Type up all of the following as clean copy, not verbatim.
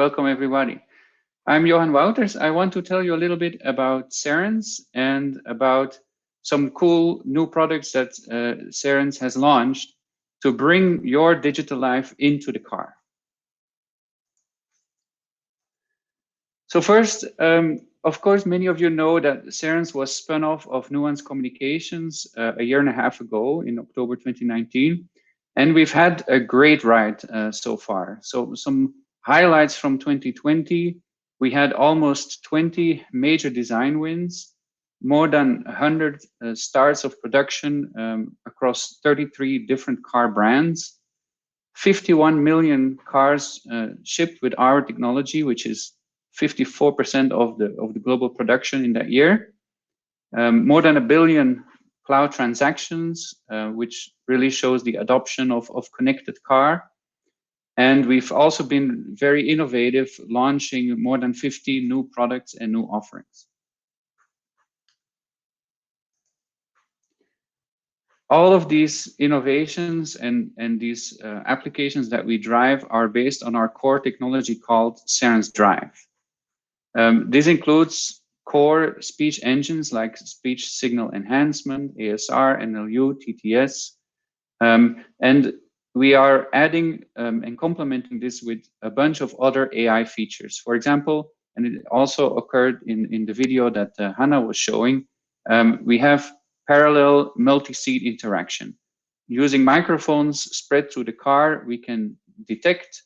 welcome everybody. I'm Johan Wouters. I want to tell you a little bit about Cerence and about some cool new products that Cerence has launched to bring your digital life into the car. So first, of course, many of you know that Cerence was spun off of Nuance Communications a year and a half ago in October 2019. And we've had a great ride so far. So some highlights from 2020, we had almost 20 major design wins, more than 100 starts of production across 33 different car brands, 51 million cars shipped with our technology, which is 54% of the global production in that year, more than 1 billion cloud transactions, which really shows the adoption of connected car. And we've also been very innovative, launching more than 50 new products and new offerings. All of these innovations and these applications that we drive are based on our core technology called Cerence Drive. This includes core speech engines like speech signal enhancement, ASR, NLU, TTS, and we are adding and complementing this with a bunch of other AI features. For example, and it also occurred in the video that Hannah was showing, we have parallel multi-seat interaction. Using microphones spread through the car, we can detect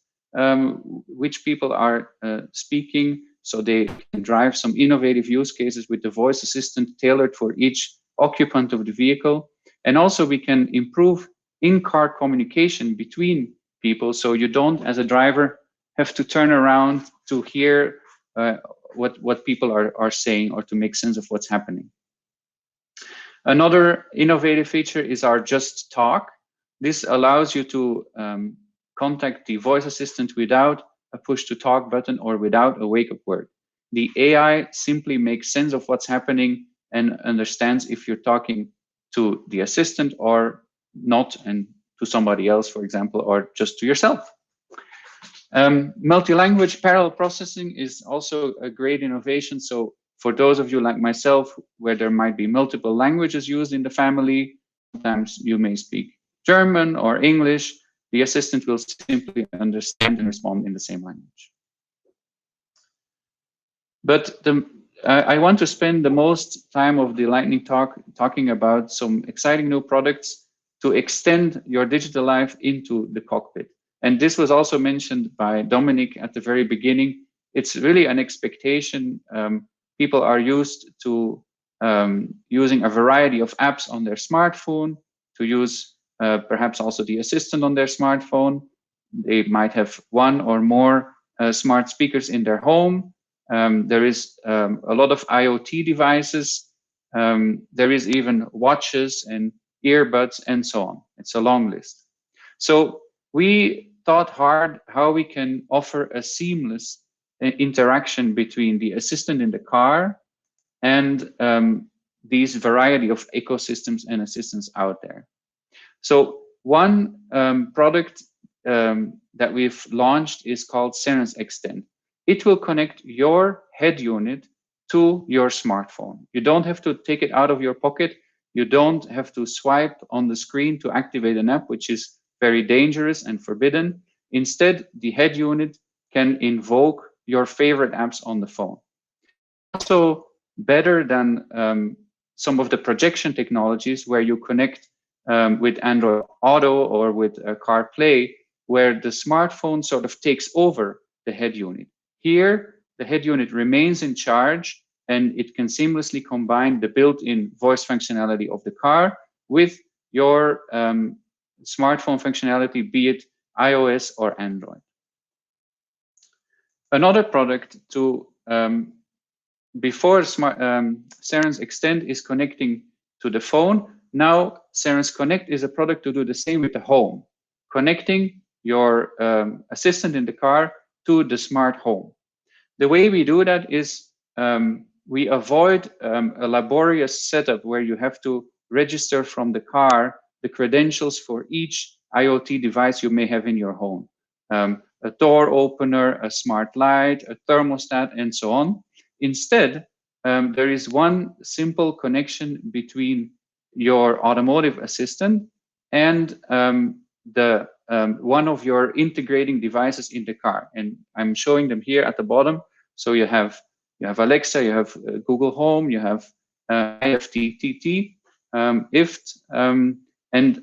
which people are speaking, so they can drive some innovative use cases with the voice assistant tailored for each occupant of the vehicle. And also we can improve in-car communication between people, so you don't, as a driver, have to turn around to hear what people are saying or to make sense of what's happening. Another innovative feature is our Just Talk. This allows you to contact the voice assistant without a push to talk button or without a wake up word. The AI simply makes sense of what's happening and understands if you're talking to the assistant or not, and to somebody else, for example, or just to yourself. Multi-language parallel processing is also a great innovation. So for those of you like myself, where there might be multiple languages used in the family, sometimes you may speak German or English, the assistant will simply understand and respond in the same language. But I want to spend the most time of the lightning talk talking about some exciting new products to extend your digital life into the cockpit. And this was also mentioned by Dominic at the very beginning. It's really an expectation. People are used to using a variety of apps on their smartphone, to use perhaps also the assistant on their smartphone. They might have one or more smart speakers in their home. There is a lot of IoT devices. There is even watches and earbuds and so on. It's a long list. So we thought hard how we can offer a seamless interaction between the assistant in the car and these variety of ecosystems and assistants out there. So one product that we've launched is called Cerence Extend. It will connect your head unit to your smartphone. You don't have to take it out of your pocket. You don't have to swipe on the screen to activate an app, which is very dangerous and forbidden. Instead, the head unit can invoke your favorite apps on the phone. Also better than some of the projection technologies where you connect with Android Auto or with CarPlay, where the smartphone sort of takes over the head unit. Here, the head unit remains in charge, and it can seamlessly combine the built-in voice functionality of the car with your smartphone functionality, be it iOS or Android. Another product to before Cerence Extend is connecting to the phone. Now Cerence Connect is a product to do the same with the home, connecting your assistant in the car to the smart home. The way we do that is we avoid a laborious setup where you have to register from the car the credentials for each IoT device you may have in your home. a door opener, a smart light, a thermostat, and so on. Instead, there is one simple connection between your automotive assistant and one of your integrating devices in the car. And I'm showing them here at the bottom. So you have Alexa, you have Google Home, you have IFTTT, IFT, and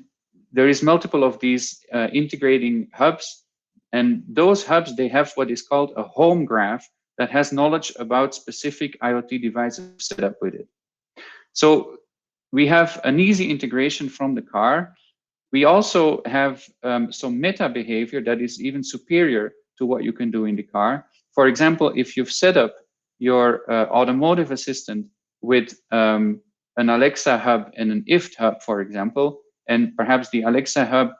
there is multiple of these integrating hubs. And those hubs, they have what is called a home graph that has knowledge about specific IoT devices set up with it. So we have an easy integration from the car. We also have some meta behavior that is even superior to what you can do in the car. For example, if you've set up your automotive assistant with an Alexa hub and an IFT hub, for example, and perhaps the Alexa hub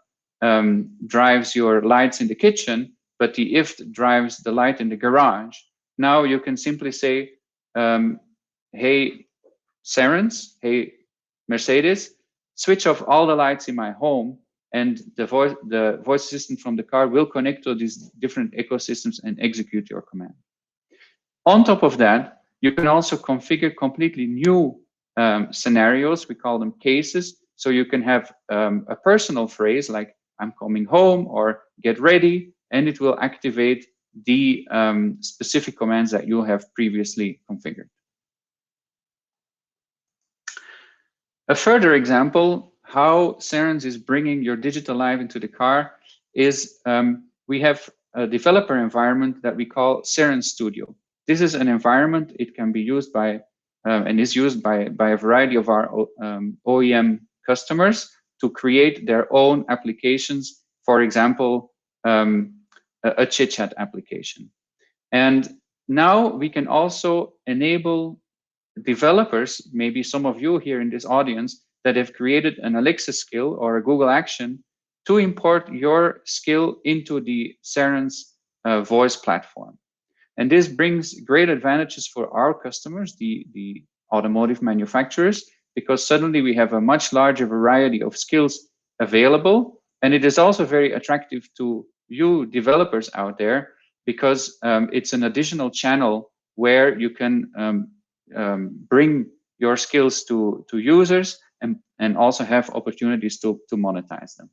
drives your lights in the kitchen, but the IFT drives the light in the garage. Now you can simply say, hey, Cerence, hey, Mercedes, switch off all the lights in my home, and the voice assistant from the car will connect to these different ecosystems and execute your command. On top of that, you can also configure completely new scenarios. We call them cases. So you can have a personal phrase like, I'm coming home, or get ready, and it will activate the specific commands that you have previously configured. A further example how Cerence is bringing your digital life into the car is we have a developer environment that we call Cerence Studio. This is an environment, it can be used by and is used by a variety of our OEM customers to create their own applications, for example, a chit-chat application. And now we can also enable developers, maybe some of you here in this audience, that have created an Alexa skill or a Google action to import your skill into the Cerence voice platform. And this brings great advantages for our customers, the automotive manufacturers, because suddenly we have a much larger variety of skills available. And it is also very attractive to you developers out there, because it's an additional channel where you can bring your skills to users and also have opportunities to monetize them.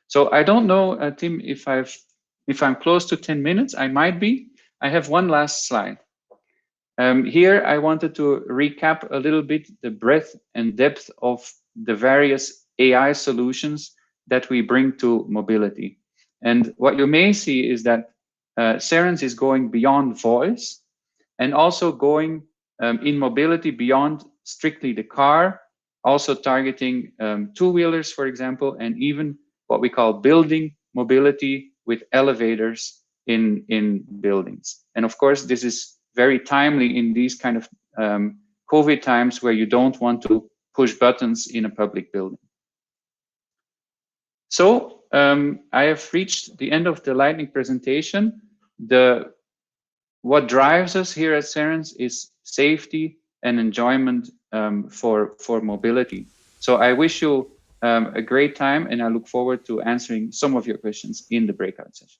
So I don't know, Tim, if I'm close to 10 minutes, I might be. I have one last slide. Here, I wanted to recap a little bit the breadth and depth of the various AI solutions that we bring to mobility. And what you may see is that Cerence is going beyond voice and also going in mobility beyond strictly the car, also targeting two-wheelers, for example, and even what we call building mobility with elevators in buildings. And of course, this is very timely in these kind of COVID times where you don't want to push buttons in a public building. So I have reached the end of the lightning presentation. What drives us here at Cerence is safety and enjoyment for mobility. So I wish you a great time, and I look forward to answering some of your questions in the breakout session.